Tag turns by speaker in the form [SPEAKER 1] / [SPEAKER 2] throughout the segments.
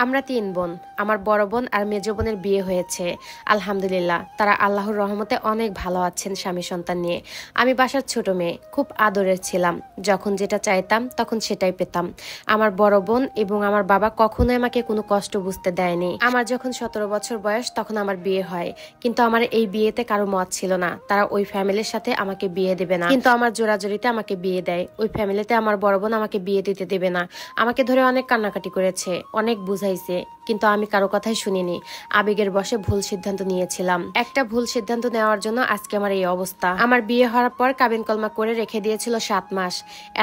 [SPEAKER 1] আমরা তিন বোন। আমার বড় বোন আর মেজ বোনের বিয়ে হয়েছে। আলহামদুলিল্লাহ, তারা আল্লাহর রহমতে অনেক ভালো আছেন স্বামী সন্তান নিয়ে। আমি বাসার ছোট মেয়ে, খুব আদরের ছিলাম। যখন যেটা চাইতাম তখন সেটাই পেতাম। আমার বড় বোন এবং আমার বাবা কখনোই আমাকে কোনো কষ্ট বুঝতে দেয়নি। আমার যখন 17 বছর বয়স তখন আমার বিয়ে হয়, কিন্তু আমার এই বিয়েতে কারো মত ছিল না। তারা ওই ফ্যামিলির সাথে আমাকে বিয়ে দেবে না, কিন্তু আমার জোরাজোরিতে আমাকে বিয়ে দেয়। ওই ফ্যামিলিতে আমার বড় বোন আমাকে বিয়ে দিতে দেবে না। আমাকে ধরে অনেক কান্নাকাটি করেছে, অনেক বুঝাইছে, কিন্তু আমি কারো কথাই শুনিনি। আবেগের বশে ভুল সিদ্ধান্ত নিয়েছিলাম। একটা ভুল সিদ্ধান্ত নেওয়ার জন্য আজকে আমার এই অবস্থা। আমার বিয়ে হওয়ার পর কাবিন কলমা করে রেখে দিয়েছিল 7 মাস।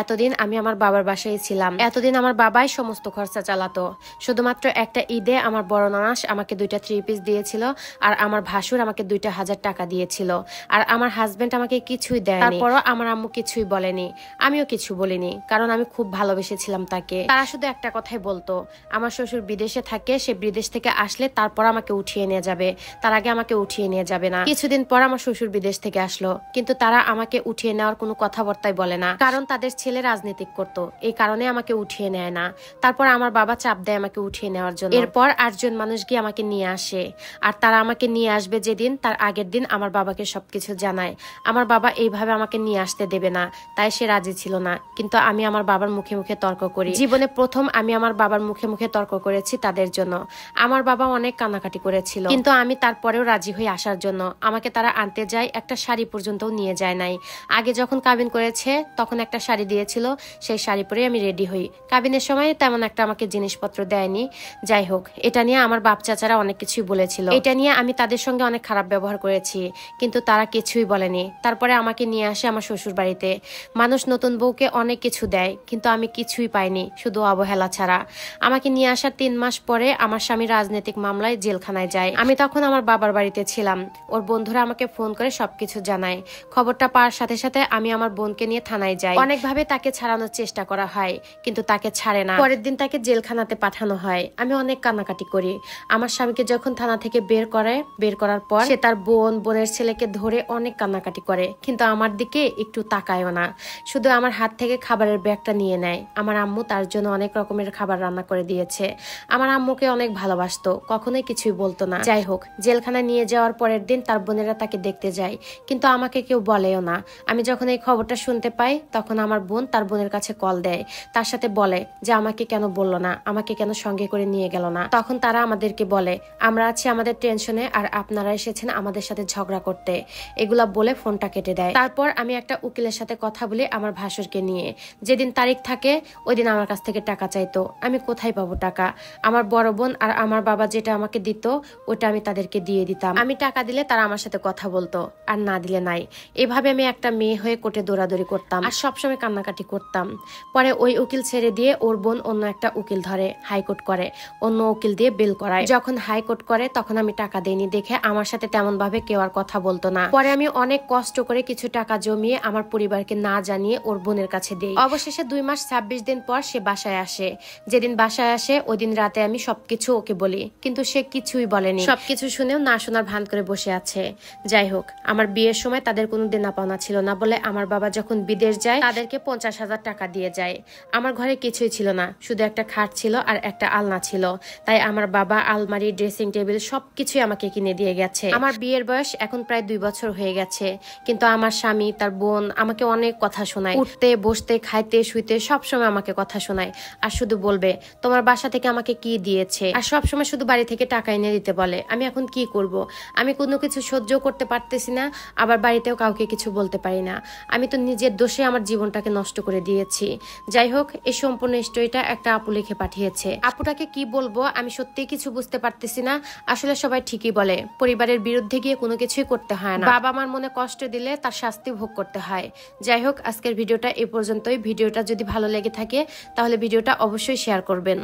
[SPEAKER 1] এতদিন আমি আমার বাবার বাসায় ছিলাম। এতদিন আমার বাবাই সমস্ত খরচা চালাতো। শুধুমাত্র একটা ঈদে আমার বড় নানাস আমাকে 2টা 3 পিস দিয়েছিল, আর আমার ভাসুর আমাকে 2টা 1000 টাকা দিয়েছিল, আর আমার হাজবেন্ড আমাকে কিছুই দেয়নি। তারপরও আমার আম্মু কিছুই বলেনি, আমিও কিছু বলিনি, কারণ আমি খুব ভালোবেসেছিলাম তাকে। তারা শুধু একটা কথাই বলতো, আমার শ্বশুর বিদেশে থাকে, সে বিদেশ থেকে আসলে তারপর আমাকে উঠিয়ে নিয়ে যাবে, তার আগে আমাকে উঠিয়ে নিয়ে যাবে না। কিছুদিন পর আমার শ্বশুর বিদেশ থেকে আসলো, কিন্তু তারা আমাকে উঠিয়ে নেওয়ার কোনো কথাবার্তাই বলে না, কারণ তাদের ছেলে রাজনীতিক করতো, এই কারণে আমাকে উঠিয়ে নেয় না। তারপর আমার বাবা চাপ দেয় আমাকে উঠিয়ে নেওয়ার জন্য। এরপর 8 জন মানুষ গিয়ে আমাকে নিয়ে আসে, আর তারা আমাকে নিয়ে আসবে যেদিন, তার আগের দিন আমার বাবাকে সবকিছু জানায়। আমার বাবা এইভাবে আমাকে নিয়ে আসতে দেবে না, তাই সে রাজি ছিল না। কিন্তু আমি আমার বাবার মুখে মুখে তর্ক করি। জীবনে প্রথম আমি আমার বাবার মুখে মুখে তর্ক করেছি তাদের জন্য। আমার বাবা অনেক কান্নাকাটি করেছিল, কিন্তু আমি তারপরেও রাজি হয়ে আসার জন্য। আমাকে তারা আনতে যায়, একটা শাড়ি পর্যন্ত নিয়ে যায় নাই। আগে যখন কাবিন করেছে তখন একটা শাড়ি দিয়েছিল, সেই শাড়ি পরে আমি রেডি হই। কাবিনের সময় তেমন একটা আমাকে জিনিসপত্র দেয়নি। যাই হোক, এটা নিয়ে আমার বাপ চাচারা অনেক কিছুই বলেছিল। এটা নিয়ে আমি তাদের সঙ্গে অনেক খারাপ ব্যবহার করেছি, কিন্তু তারা কিছুই বলেনি। তারপরে আমাকে নিয়ে আসে আমার শ্বশুর বাড়িতে। মানুষ নতুন বউকে অনেক কিছু দেয়, কিন্তু আমি কিছুই পাইনি, শুধু অবহেলা ছাড়া। আমাকে নিয়ে আসার 3 মাস পরে আমার স্বামী রাজনৈতিক মামলায় জেলখানায় যায়। আমি তখন আমার বাবার বাড়িতে ছিলাম। ওর বন্ধুরা আমাকে ফোন করে সবকিছু জানায়। খবরটা পাওয়ার সাথে সাথে আমি আমার বোনকে নিয়ে থানায় যাই। অনেকভাবে তাকে ছাড়ানোর চেষ্টা করা হয়, কিন্তু তাকে ছাড়ে না। পরের দিন তাকে জেলখানাতে পাঠানো হয়। আমি অনেক কান্নাকাটি করি। আমার স্বামীকে যখন থানা থেকে বের করার পর সে তার বোনের ছেলেকে ধরে অনেক কান্নাকাটি করে, কিন্তু আমার দিকে একটু তাকায়ও না। শুধু আমার হাত থেকে খাবারের ব্যাগটা নিয়ে নেয়। আমার আম্মু তার জন্য অনেক রকমের খাবার রান্না করে দিয়েছে। আমার আম্মুকে অনেক ভালোবাসতো, কখনোই কিছুই বলতো না। যাই হোক, জেলখানায় নিয়ে যাওয়ার পরের দিন তার বোনেরা তাকে দেখতে যায়, কিন্তু আমাকে কেউ বলেও না। আমি যখন এই খবরটা শুনতে পাই তখন আমার বোন তার বোনের কাছে কল দেয়, তার সাথে বলে যে আমাকে কেন বললো না, আমাকে কেন সঙ্গে করে নিয়ে গেল না। তখন তারা আমাদেরকে বলে, আমরা আছি আমাদের টেনশনে, আর আপনারা এসেছেন আমাদের সাথে ঝগড়া করতে। এগুলা বলে ফোনটা কেটে দেয়। তারপর আমি একটা উকিলের সাথে কথা বলি আমার ভাসুরকে নিয়ে। যেদিন তারিখ থাকে ওই দিন আমার কাছ থেকে টাকা চাইতো। আমি কোথায় পাবো টাকা? আমার বড় বোন আর আমার বাবা যেটা আমাকে দিত ওটা আমি তাদেরকে দিয়ে দিতাম। আমি টাকা দিলে তারা আমার সাথে কথা বলতো, আর না দিলে নাই। এভাবে আমি একটা মেয়ে হয়ে কোর্টে দৌড়াদৌড়ি করতাম, আর সবসময় কান্নাকাটি করতাম। পরে ওই উকিল ছেড়ে দিয়ে ওর বোন অন্য একটা উকিল ধরে, হাইকোর্ট করে, অন্য উকিল দিয়ে বেল করায়। যখন হাইকোর্ট করে তখন আমি টাকা দেইনি দেখে আমার সাথে তেমন ভাবে কেউ আর কথা বলতো না। পরে আমি অনেক কষ্ট করে কিছু টাকা জমিয়ে আমার পরিবারকে না জানিয়ে ওর বোনের কাছে দেই। অবশেষে 2 মাস 26 দিন পর সে বাসায় আসে। যেদিন বাসায় আসে ওই দিন রাতে আমি সবকিছু ওকে বলি, কিন্তু সে কিছুই বলেনি। সবকিছু শুনেও না শোনার ভান করে বসে আছে। যাই হোক, আমার বিয়ের সময় তাদের কোনো দেনা পাওনা ছিল না বলে আমার বাবা যখন বিদেশ যায় তাদেরকে 50,000 টাকা দিয়ে যায়। আমার ঘরে কিছুই ছিল না, শুধু একটা খাট ছিল আর একটা আলনা ছিল। তাই আমার বাবা আলমারি, ড্রেসিং টেবিল সবকিছুই আমাকে কিনে দিয়ে গেছে। আমার বিয়ের বয়স এখন প্রায় 2 বছর হয়ে গেছে, কিন্তু আমার স্বামী, তার বোন আমাকে অনেক কথা শোনায়। উঠতে বসতে খাইতে শুইতে সবসময় আমাকে কথা শোনায়, আর শুধু বলবে তোমার বাসা থেকে আমাকে কি দিয়েছে, আর সবসময় শুধু বাড়ি থেকে টাকা এনে দিতে বলে। আমি এখন কি করব? আমি কোনো কিছু সহ্য করতে পারতেছি না, আবার বাড়িতেও কাউকে কিছু বলতে পারি না। আমি তো নিজের দোষে আমার জীবনটাকে নষ্ট করে দিয়েছি। যাই হোক, এই সম্পূর্ণ স্টোরিটা একটা আপু লিখে পাঠিয়েছে। আপুটাকে কি বলবো আমি সত্যি কিছু বুঝতে পারতেছি না। আসলে সবাই ঠিকই বলে, পরিবারের বিরুদ্ধে গিয়ে কোনো কিছুই করতে হয় না। বাবা মার মনে কষ্ট দিলে তার শাস্তি ভোগ করতে হয়। যাই হোক, আজকের ভিডিওটা এ পর্যন্তই। ভিডিওটা যদি ভালো লেগে থাকে তাহলে ভিডিওটা অবশ্যই শেয়ার করবেন।